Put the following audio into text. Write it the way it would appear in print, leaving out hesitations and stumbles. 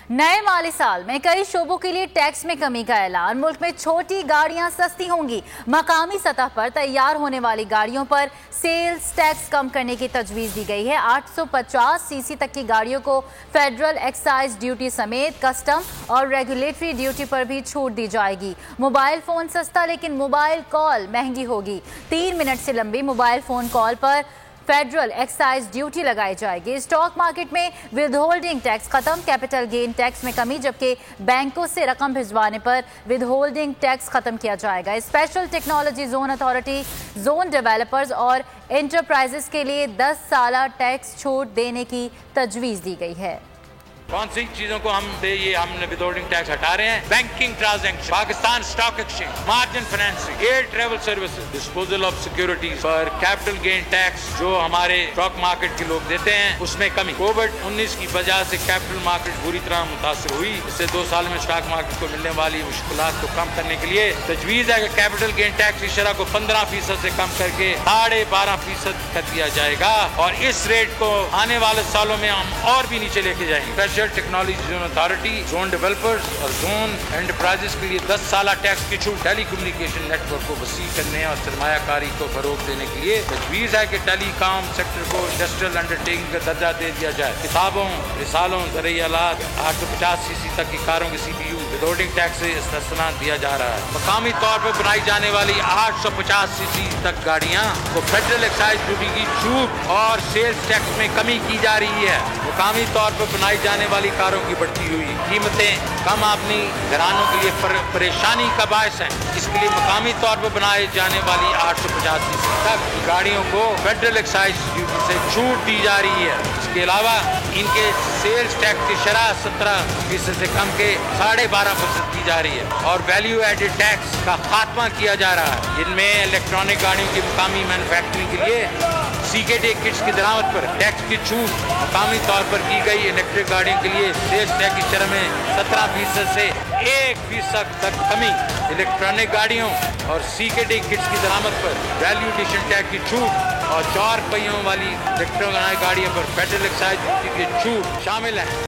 नए माली साल में कई शोबों के लिए टैक्स में कमी का ऐलान। मुल्क में छोटी गाड़ियां सस्ती होंगी। मकामी सतह पर तैयार होने वाली गाड़ियों पर सेल्स टैक्स कम करने की तजवीज़ दी गई है। 850 सीसी तक की गाड़ियों को फेडरल एक्साइज ड्यूटी समेत कस्टम और रेगुलेटरी ड्यूटी पर भी छूट दी जाएगी। मोबाइल फोन सस्ता, लेकिन मोबाइल कॉल महंगी होगी। 3 मिनट से लंबी मोबाइल फोन कॉल पर फेडरल एक्साइज ड्यूटी लगाई जाएगी। स्टॉक मार्केट में विदहोल्डिंग टैक्स खत्म, कैपिटल गेन टैक्स में कमी, जबकि बैंकों से रकम भिजवाने पर विदहोल्डिंग टैक्स खत्म किया जाएगा। Special technology zone authority zone developers और एंटरप्राइजेस के लिए 10 साला टैक्स छूट देने की तजवीज़ दी गई है। कौन सी चीजों को हमने विदहोल्डिंग टैक्स हटा रहे हैं? Banking transaction, Pakistan stock exchange, margin financing, air travel services, disposal of securities पर कैपिटल गेन टैक्स जो हमारे स्टॉक मार्केट के लोग देते हैं उसमें कमी। कोविड-19 की वजह से कैपिटल मार्केट बुरी तरह मुतासर हुई। इससे 2 साल में स्टॉक मार्केट को मिलने वाली मुश्किलात को कम करने के लिए तजवीज है कि कैपिटल गेन टैक्स की शरह को 15% से कम करके 12.5% कर दिया जाएगा और इस रेट को आने वाले सालों में हम और भी नीचे लेके जाएंगे। Technology zone authority, zone developers और जोन एंटरप्राइजेस के लिए 10 साला टैक्स की छूट। टेली कम्युनिकेशन नेटवर्क को वसी करने और सरमायाकारी को फरोग देने के लिए तजवीज़ है कि टेलीकॉम सेक्टर को इंडस्ट्रियल अंडरटेकिंग का दर्जा दे दिया जाए। किताबों, रिसालों, ज़रूरी आलात, 850 सीसी तक की कारों के CPU विदहोल्डिंग टैक्स से इस्तिस्ना दिया जा रहा है। मकामी तौर पर बनाई जाने वाली 850 सीसी तक गाड़ियाँ को फेडरल एक्साइज ड्यूटी की छूट और सेल्स टैक्स में कमी की जा रही है। मकामी तौर पर बनाई जाने वाली कारों की बढ़ती हुई कीमतें कम आमदनी घरानों के लिए परेशानी का बायस है। इसके लिए मकामी तौर पर बनाए जाने वाली 850 सीसी तक की गाड़ियों को फेडरल एक्साइज ड्यूटी से छूट दी जा रही है। इसके अलावा इनके सेल्स टैक्स की शरह 17% से कम के 12.5% की जा रही है और वैल्यू एडेड टैक्स का खात्मा किया जा रहा है। इनमें इलेक्ट्रॉनिक गाड़ियों की मकामी मैन्युफैक्चरिंग के लिए CKD किट्स की दरामद पर टैक्स की छूट मकामी तौर पर की गई। इलेक्ट्रिक गाड़ियों के लिए सेल्स टैक्स की शरह में 17% से 1% तक कमी। इलेक्ट्रॉनिक गाड़ियों और CKD किट्स की दरामद पर वैल्यू एडिशन टैक्स की छूट और 4 पहियों वाली इलेक्ट्रॉनिक गाड़ियों पर फेडरल एक्साइज ड्यूटी की छूट शामिल है।